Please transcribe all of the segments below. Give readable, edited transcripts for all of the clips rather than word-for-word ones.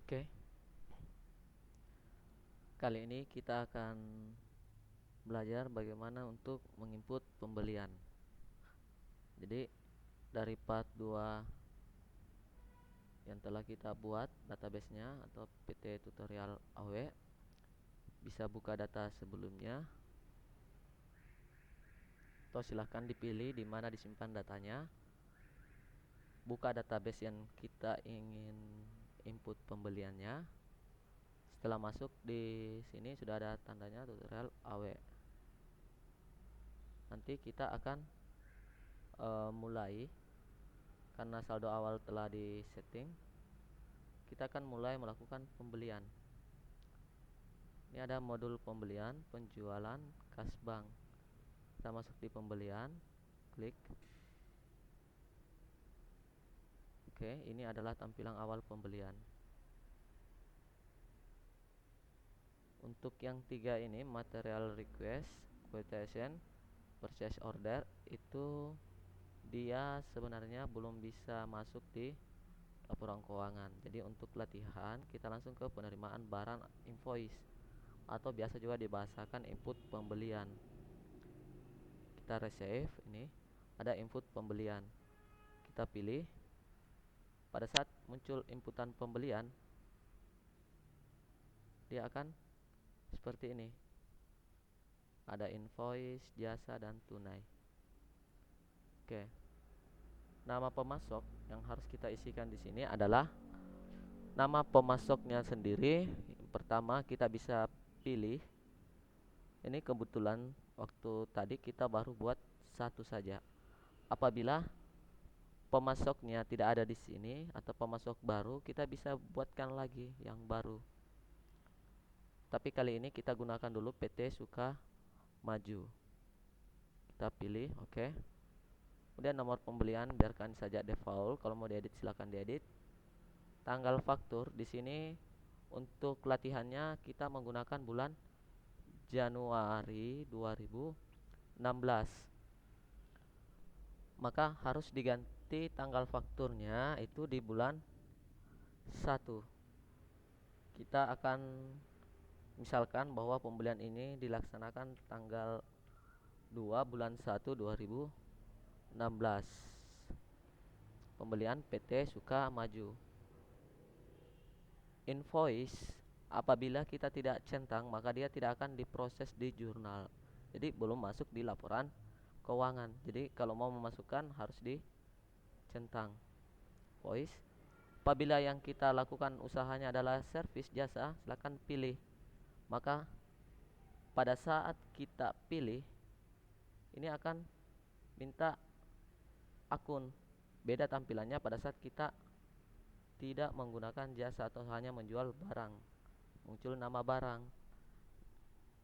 Oke, kali ini kita akan belajar bagaimana untuk menginput pembelian. Jadi dari part 2 yang telah kita buat database-nya atau PT tutorial AW, bisa buka data sebelumnya atau silahkan dipilih di mana disimpan datanya. Buka database yang kita ingin input pembeliannya. Setelah masuk di sini sudah ada tandanya tutorial AW. Nanti kita akan mulai, karena saldo awal telah di setting, kita akan mulai melakukan pembelian. Ini ada modul pembelian, penjualan, kas bank. Kita masuk di pembelian, klik. Oke, ini adalah tampilan awal pembelian. Untuk yang 3 ini, material request, quotation, purchase order, itu dia sebenarnya belum bisa masuk di laporan keuangan. Jadi untuk latihan kita langsung ke penerimaan barang invoice, atau biasa juga dibahasakan input pembelian. Kita resave, ini ada input pembelian. Kita pilih. Pada saat muncul inputan pembelian, dia akan seperti ini. Ada invoice, jasa, dan tunai. Oke. Nama pemasok yang harus kita isikan di sini adalah nama pemasoknya sendiri. Pertama kita bisa pilih. Ini kebetulan waktu tadi kita baru buat satu saja. Apabila pemasoknya tidak ada di sini atau pemasok baru, kita bisa buatkan lagi yang baru. Tapi kali ini kita gunakan dulu PT Suka Maju. Kita pilih oke. Kemudian nomor pembelian biarkan saja default. Kalau mau diedit silakan diedit. Tanggal faktur di sini untuk latihannya kita menggunakan bulan Januari 2016. Maka harus diganti tanggal fakturnya itu di bulan 1. Kita akan misalkan bahwa pembelian ini dilaksanakan tanggal 2 bulan 1 2016. Pembelian PT Suka Maju. Invoice apabila kita tidak centang maka dia tidak akan diproses di jurnal. Jadi belum masuk di laporan keuangan. Jadi kalau mau memasukkan harus dicentang. Invoice. Apabila yang kita lakukan usahanya adalah servis jasa, silakan pilih. Maka pada saat kita pilih, ini akan minta akun. Beda tampilannya pada saat kita tidak menggunakan jasa atau hanya menjual barang. Muncul nama barang.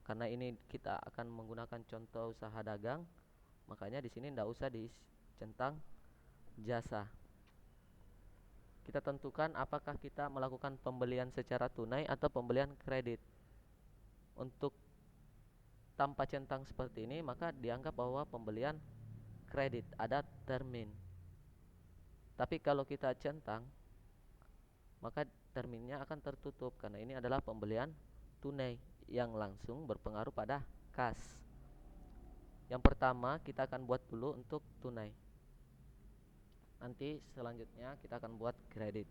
Karena ini kita akan menggunakan contoh usaha dagang, makanya di sini tidak usah dicentang jasa. Kita tentukan apakah kita melakukan pembelian secara tunai atau pembelian kredit. Untuk tanpa centang seperti ini maka dianggap bahwa pembelian kredit, ada termin. Tapi kalau kita centang maka terminnya akan tertutup karena ini adalah pembelian tunai yang langsung berpengaruh pada kas. Yang pertama kita akan buat dulu untuk tunai. Nanti selanjutnya kita akan buat kredit.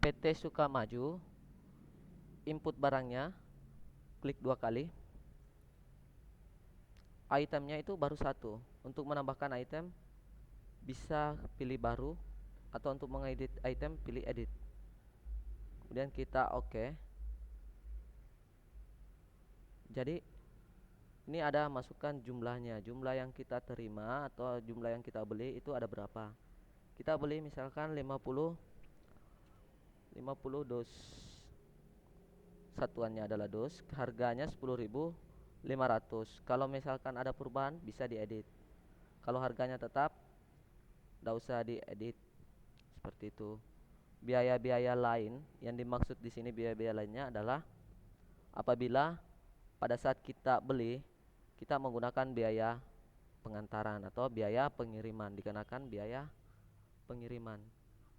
PT Suka Maju, input barangnya, klik 2 kali. Itemnya itu baru 1. Untuk menambahkan item bisa pilih baru, atau untuk mengedit item pilih edit. Kemudian kita oke. Jadi ini ada masukkan jumlahnya, jumlah yang kita terima atau jumlah yang kita beli itu ada berapa. Kita beli misalkan 50 dos. Satuannya adalah dos, harganya 10.500. Kalau misalkan ada perubahan bisa diedit. Kalau harganya tetap tidak usah diedit. Seperti itu. Biaya-biaya lain yang dimaksud di sini, biaya-biaya lainnya adalah apabila pada saat kita beli kita menggunakan biaya pengantaran atau biaya pengiriman, dikenakan biaya pengiriman.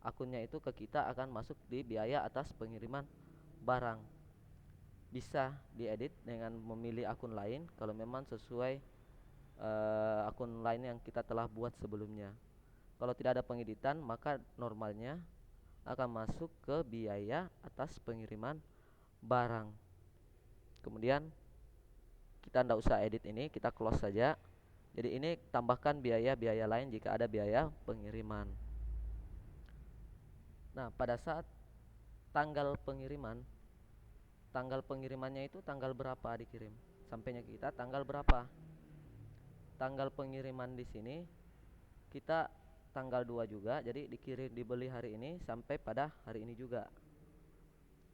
akunnya itu ke kita akan masuk di biaya atas pengiriman barang. Bisa diedit dengan memilih akun lain kalau memang sesuai akun lain yang kita telah buat sebelumnya. Kalau tidak ada pengeditan, maka normalnya akan masuk ke biaya atas pengiriman barang. Kemudian kita tidak usah edit ini, kita close saja. Jadi ini tambahkan biaya-biaya lain jika ada biaya pengiriman. Nah, pada saat tanggal pengirimannya itu tanggal berapa dikirim? Sampainya kita tanggal berapa? Tanggal pengiriman di sini kita tanggal 2 juga, jadi dibeli hari ini sampai pada hari ini juga.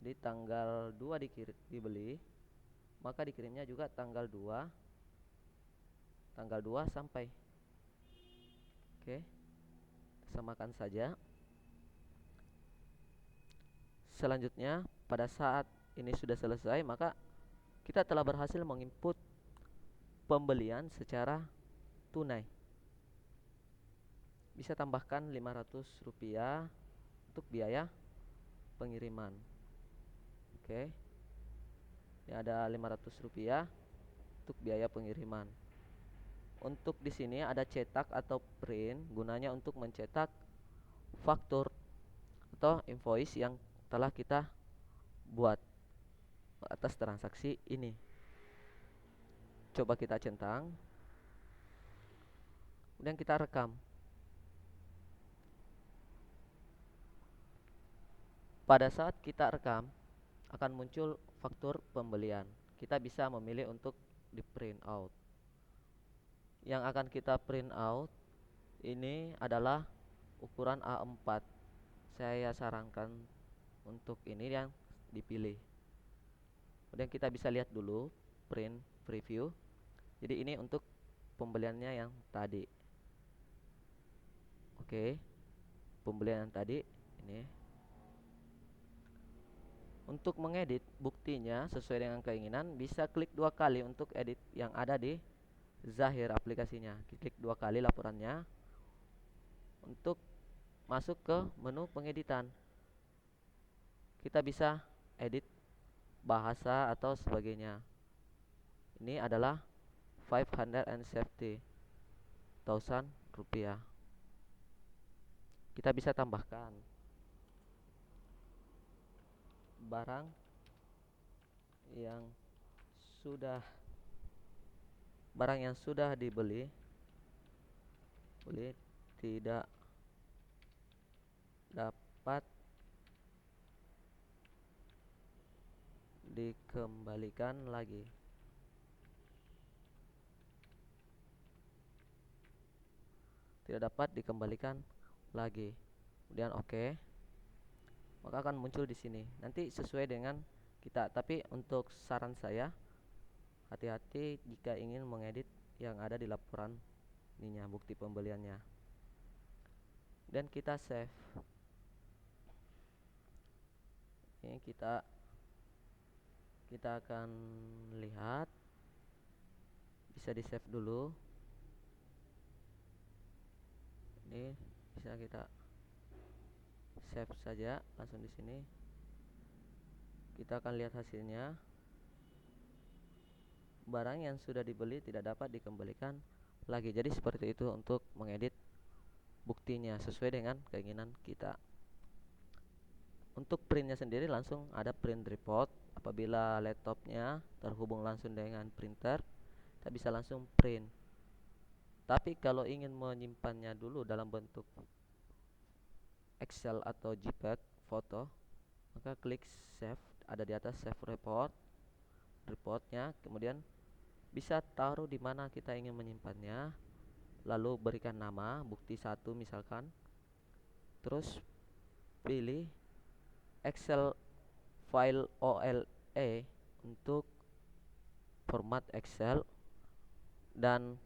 Di tanggal 2 dibeli, maka dikirimnya juga tanggal 2 sampai. Oke, samakan saja. Selanjutnya, pada saat ini sudah selesai, maka kita telah berhasil menginput pembelian secara tunai. Bisa tambahkan Rp500 untuk biaya pengiriman. Oke, ini ada Rp500 untuk biaya pengiriman. Untuk di sini ada cetak atau print, gunanya untuk mencetak faktur atau invoice yang telah kita buat atas transaksi ini. Coba kita centang, kemudian kita rekam. Pada saat kita rekam, akan muncul faktur pembelian. Kita bisa memilih untuk di print out. Yang akan kita print out ini adalah ukuran A4. Saya sarankan untuk ini yang dipilih. Kemudian kita bisa lihat dulu print preview. Jadi ini untuk pembeliannya yang tadi. Oke, pembelian yang tadi ini. Untuk mengedit buktinya sesuai dengan keinginan, bisa klik 2 kali untuk edit yang ada di Zahir aplikasinya. Klik 2 kali laporannya untuk masuk ke menu pengeditan. Kita bisa edit bahasa atau sebagainya. Ini adalah 570,000 rupiah. Kita bisa tambahkan barang yang sudah dibeli tidak dapat dikembalikan lagi. Kemudian oke. Maka akan muncul di sini. Nanti sesuai dengan kita. Tapi untuk saran saya, hati-hati jika ingin mengedit yang ada di laporan ininya, bukti pembeliannya. Dan kita save. Ini kita akan lihat, bisa di save dulu. Ini bisa kita save saja langsung di sini. Kita akan lihat hasilnya. Barang yang sudah dibeli tidak dapat dikembalikan lagi. Jadi seperti itu untuk mengedit buktinya sesuai dengan keinginan kita. Untuk printnya sendiri langsung ada print report. Apabila laptopnya terhubung langsung dengan printer, kita bisa langsung print. Tapi kalau ingin menyimpannya dulu dalam bentuk Excel atau JPEG foto, maka klik save, ada di atas save reportnya. Kemudian bisa taruh di mana kita ingin menyimpannya, lalu berikan nama bukti 1 misalkan, terus pilih Excel file OLE untuk format Excel dan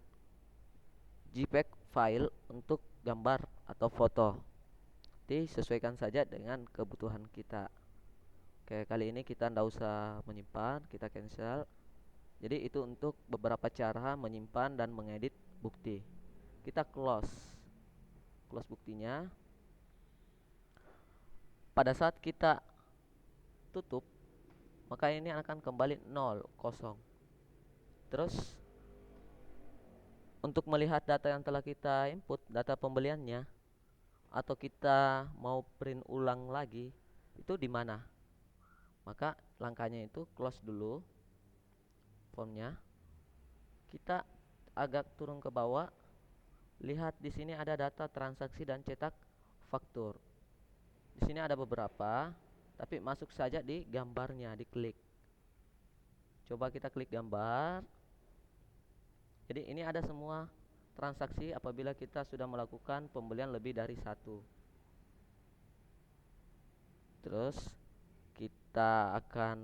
JPEG file untuk gambar atau foto. Disesuaikan saja dengan kebutuhan kita. Oke, kali ini kita tidak usah menyimpan, kita cancel. Jadi itu untuk beberapa cara menyimpan dan mengedit bukti. Kita close buktinya. Pada saat kita tutup, maka ini akan kembali 0, kosong. Terus untuk melihat data yang telah kita input, data pembeliannya, atau kita mau print ulang lagi, itu di mana? Maka langkahnya itu close dulu formnya. Kita agak turun ke bawah, lihat di sini ada data transaksi dan cetak faktur. Di sini ada beberapa, tapi masuk saja di gambarnya, diklik. Coba kita klik gambar. Jadi ini ada semua transaksi apabila kita sudah melakukan pembelian lebih dari satu. Terus kita akan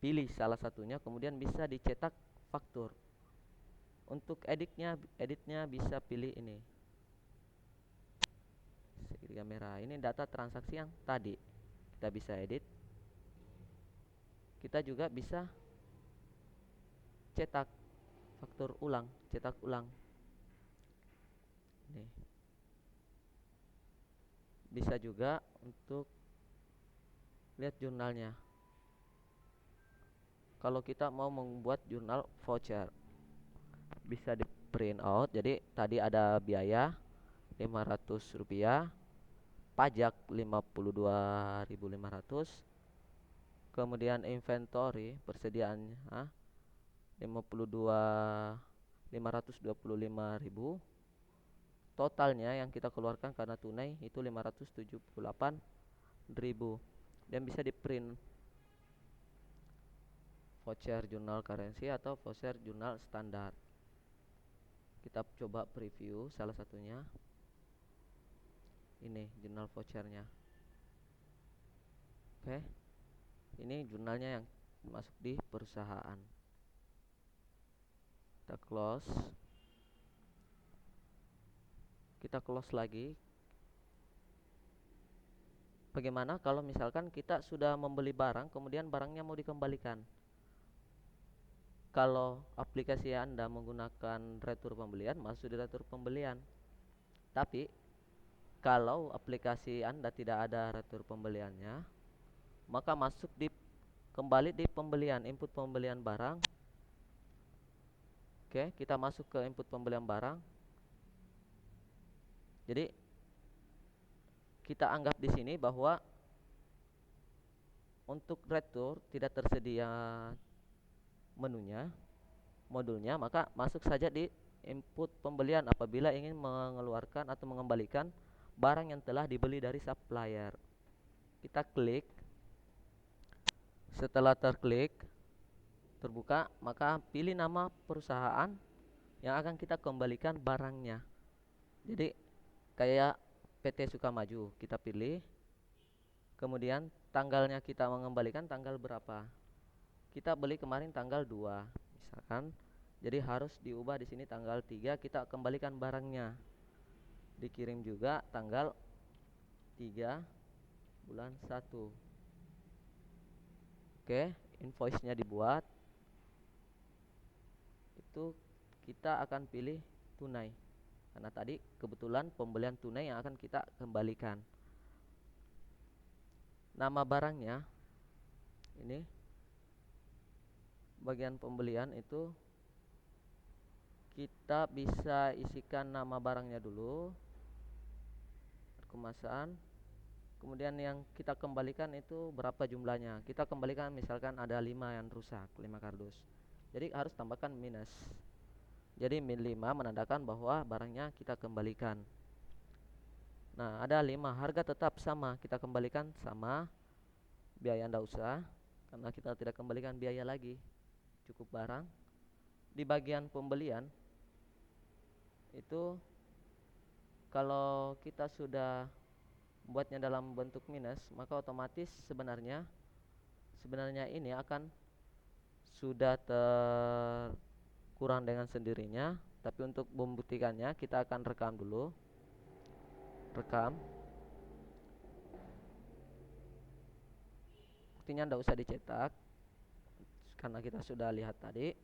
pilih salah satunya, kemudian bisa dicetak faktur. Untuk editnya bisa pilih ini, segitiga merah. Ini data transaksi yang tadi kita bisa edit. Kita juga bisa cetak faktur ulang, cetak ulang. Nih. Bisa juga untuk lihat jurnalnya. Kalau kita mau membuat jurnal voucher, bisa di print out. Jadi tadi ada biaya Rp500, pajak 52.500, kemudian inventory persediaannya 525.000, totalnya yang kita keluarkan karena tunai itu 578.000, dan bisa di print voucher jurnal currency atau voucher jurnal standar. Kita coba preview salah satunya. Ini jurnal vouchernya. Oke, ini jurnalnya yang masuk di perusahaan. Kita close. Kita close lagi. Bagaimana kalau misalkan kita sudah membeli barang, kemudian barangnya mau dikembalikan? Kalau aplikasi Anda menggunakan retur pembelian, masuk di retur pembelian. Tapi kalau aplikasi Anda tidak ada retur pembeliannya, maka masuk kembali di pembelian, input pembelian barang. Oke, kita masuk ke input pembelian barang. Jadi kita anggap di sini bahwa untuk retur tidak tersedia menunya, modulnya, maka masuk saja di input pembelian apabila ingin mengeluarkan atau mengembalikan barang yang telah dibeli dari supplier. Kita klik. Setelah terbuka, maka pilih nama perusahaan yang akan kita kembalikan barangnya. Jadi kayak PT Sukamaju, kita pilih. Kemudian tanggalnya kita mengembalikan tanggal berapa? Kita beli kemarin tanggal 2 misalkan. Jadi harus diubah di sini tanggal 3, kita kembalikan barangnya. Dikirim juga tanggal 3 bulan 1. Oke, invoice-nya dibuat. Itu kita akan pilih tunai. Karena tadi kebetulan pembelian tunai yang akan kita kembalikan. Nama barangnya ini bagian pembelian itu kita bisa isikan nama barangnya dulu, kemasan, kemudian yang kita kembalikan itu berapa jumlahnya. Kita kembalikan misalkan ada 5 yang rusak, 5 kardus, jadi harus tambahkan minus. Jadi min 5 menandakan bahwa barangnya kita kembalikan. Nah, ada 5, harga tetap sama, kita kembalikan sama, biaya ndak usah karena kita tidak kembalikan biaya lagi, cukup barang. Di bagian pembelian itu kalau kita sudah buatnya dalam bentuk minus, maka otomatis sebenarnya ini akan sudah terkurang dengan sendirinya. Tapi untuk membuktikannya kita akan rekam dulu. Rekam. Buktinya tidak usah dicetak karena kita sudah lihat tadi.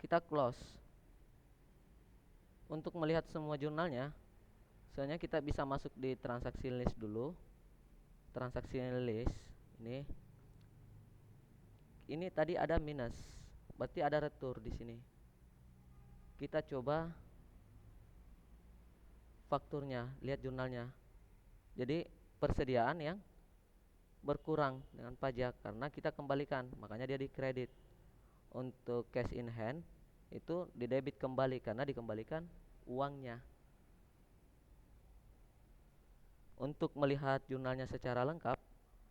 Kita close. Untuk melihat semua jurnalnya, Soalnya kita bisa masuk di transaksi list dulu. Transaksi list ini tadi ada minus, berarti ada retur di sini. Kita coba fakturnya, lihat jurnalnya. Jadi persediaan yang berkurang dengan pajak karena kita kembalikan, makanya dia di kredit. Untuk cash in hand itu di debit kembali karena dikembalikan uangnya. Untuk melihat jurnalnya secara lengkap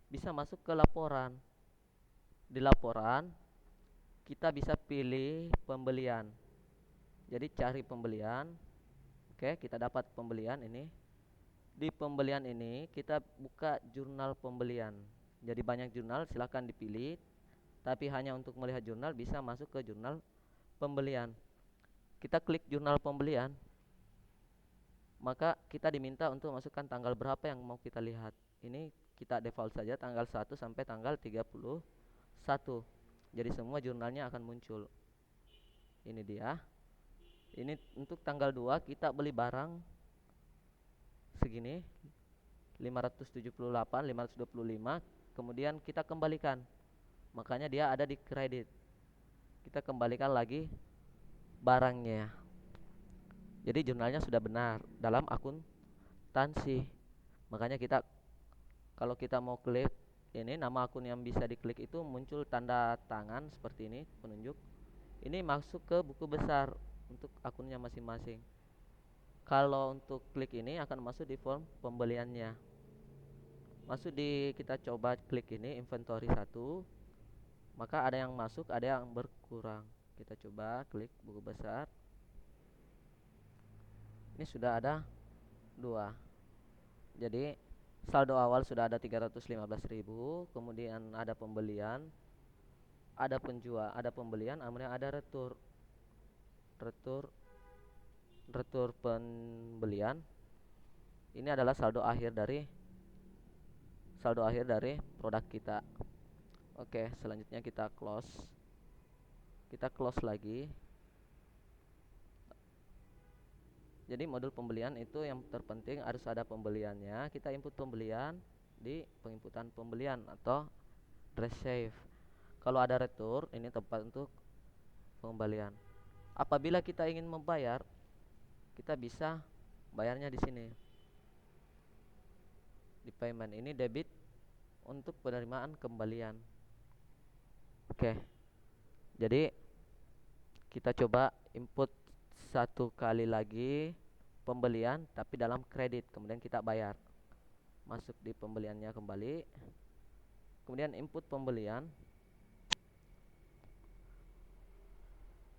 bisa masuk ke laporan. Di laporan kita bisa pilih pembelian. Jadi cari pembelian. Oke, kita dapat pembelian ini. Di pembelian ini kita buka jurnal pembelian. Jadi banyak jurnal, silakan dipilih. Tapi hanya untuk melihat jurnal bisa masuk ke jurnal pembelian. Kita klik jurnal pembelian, maka kita diminta untuk masukkan tanggal berapa yang mau kita lihat. Ini kita default saja tanggal 1 sampai tanggal 31. Jadi semua jurnalnya akan muncul. Ini dia. Ini untuk tanggal 2 kita beli barang segini 578, 525, kemudian kita kembalikan. Makanya dia ada di kredit. Kita kembalikan lagi barangnya. Jadi jurnalnya sudah benar dalam akuntansi. Makanya kita kalau kita mau klik ini nama akun yang bisa diklik itu muncul tanda tangan seperti ini, penunjuk. Ini masuk ke buku besar untuk akunnya masing-masing. Kalau untuk klik ini akan masuk di form pembeliannya. Masuk di kita coba klik ini inventory 1. Maka ada yang masuk, ada yang berkurang. Kita coba klik buku besar. Ini sudah ada 2. Jadi saldo awal sudah ada 315.000, kemudian ada pembelian, ada penjual, ada pembelian, kemudian ada retur pembelian. Ini adalah saldo akhir dari produk kita. Oke, selanjutnya kita close lagi. Jadi modul pembelian itu yang terpenting harus ada pembeliannya. Kita input pembelian di penginputan pembelian atau receive. Kalau ada retur, ini tempat untuk pembelian. Apabila kita ingin membayar, kita bisa bayarnya di sini. Di payment ini debit untuk penerimaan kembalian. Oke. Jadi kita coba input satu kali lagi pembelian tapi dalam kredit, kemudian kita bayar. Masuk di pembeliannya kembali. Kemudian input pembelian.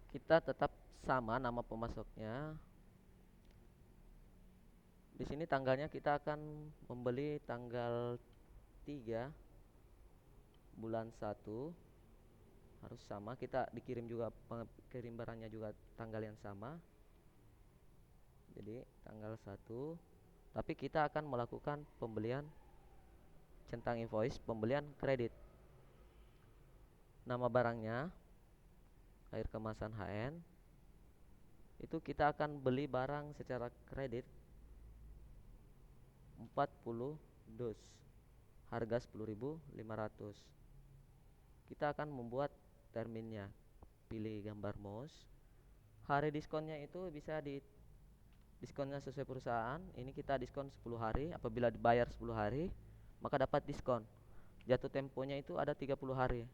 Kita tetap sama nama pemasoknya. Di sini tanggalnya kita akan membeli tanggal 3 bulan 1. Harus sama, kita dikirim juga pengirim barangnya juga tanggal yang sama. Jadi tanggal 1. Tapi kita akan melakukan pembelian centang invoice, pembelian kredit. Nama barangnya air kemasan HN. Itu kita akan beli barang secara kredit 40 dus, harga 10.500. Kita akan membuat terminnya. Pilih gambar mouse. Hari diskonnya itu bisa di diskonnya sesuai perusahaan. Ini kita diskon 10 hari. Apabila dibayar 10 hari, maka dapat diskon. Jatuh temponya itu ada 30 hari.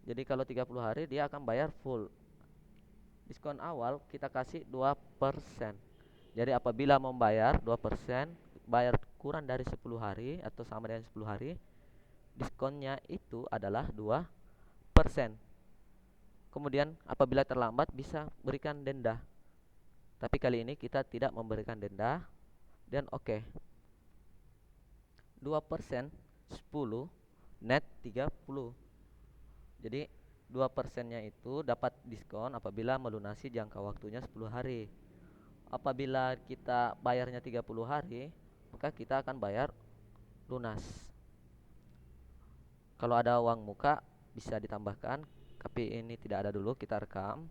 Jadi kalau 30 hari dia akan bayar full. Diskon awal kita kasih 2%. Jadi apabila membayar 2%, bayar kurang dari 10 hari atau sama dengan 10 hari, diskonnya itu adalah 2%. Kemudian apabila terlambat bisa berikan denda. Tapi kali ini kita tidak memberikan denda. Dan oke. 2% 10, net 30. Jadi 2%-nya itu dapat diskon apabila melunasi jangka waktunya 10 hari. Apabila kita bayarnya 30 hari, maka kita akan bayar lunas. Kalau ada uang muka bisa ditambahkan, tapi ini tidak ada dulu, kita rekam.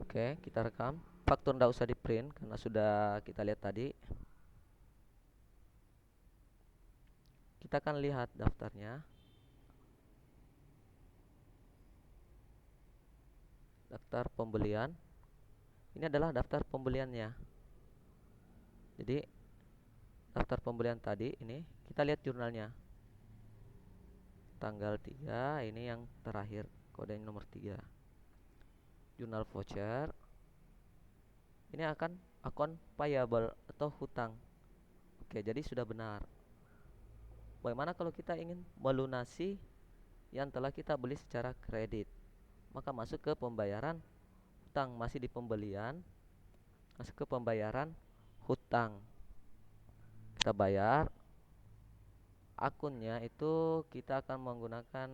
Oke, kita rekam. Faktur ndak usah di print karena sudah kita lihat tadi. Kita akan lihat daftarnya. Daftar pembelian. Ini adalah daftar pembeliannya. Jadi daftar pembelian tadi ini kita lihat jurnalnya. Tanggal 3 ini yang terakhir, kode nomor 3. Jurnal voucher. Ini akan akun payable atau hutang. Oke, jadi sudah benar. Bagaimana kalau kita ingin melunasi yang telah kita beli secara kredit? Maka masuk ke pembayaran hutang, masih di pembelian, masuk ke pembayaran hutang. Kita bayar. Akunnya itu kita akan menggunakan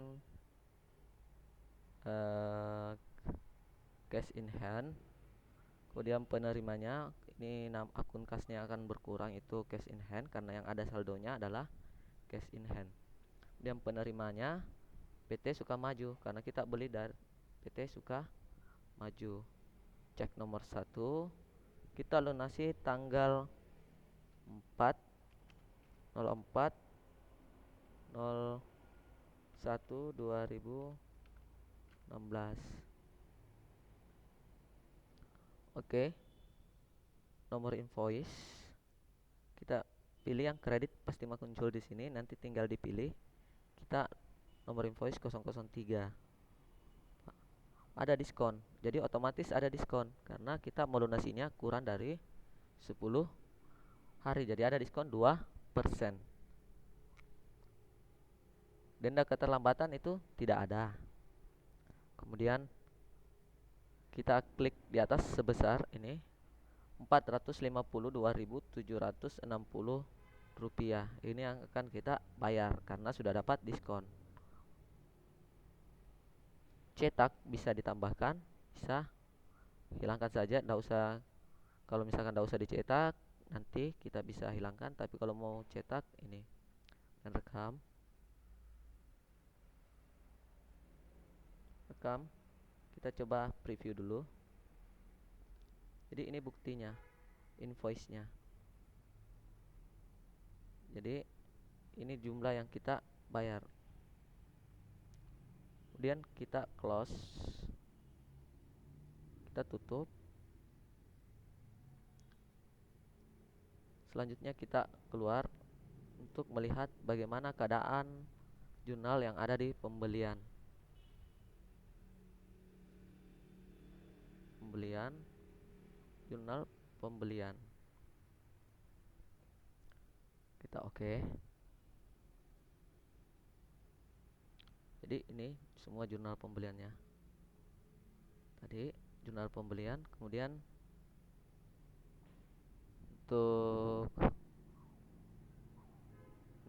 cash in hand. Kemudian penerimanya ini akun kasnya akan berkurang, itu cash in hand karena yang ada saldonya adalah cash in hand. Kemudian penerimanya PT Sukamaju karena kita beli dari PT Sukamaju. Cek nomor 1 kita lunasi tanggal 4 04 01 2016. Oke, nomor invoice kita pilih yang kredit, pasti muncul di sini, nanti tinggal dipilih. Kita nomor invoice 003. Ada diskon, jadi otomatis ada diskon karena kita melunasinya kurang dari 10 hari, jadi ada diskon 2%. Denda keterlambatan itu tidak ada. Kemudian kita klik di atas sebesar ini 452.760 rupiah. Ini yang akan kita bayar karena sudah dapat diskon. Cetak bisa ditambahkan, bisa hilangkan saja, enggak usah. Kalau misalkan enggak usah dicetak, nanti kita bisa hilangkan, tapi kalau mau cetak ini dan rekam. Kita coba preview dulu. Jadi ini buktinya, invoice-nya. Jadi ini jumlah yang kita bayar. Kemudian kita close, kita tutup. Selanjutnya kita keluar untuk melihat bagaimana keadaan jurnal yang ada di pembelian. Jurnal pembelian. Kita oke. Jadi ini semua jurnal pembeliannya. Tadi jurnal pembelian, kemudian untuk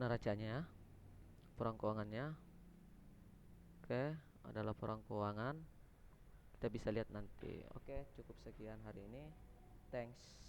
neracanya, laporan keuangannya. Oke, ada laporan keuangan. Kita bisa lihat nanti. Oke, cukup sekian hari ini. Thanks.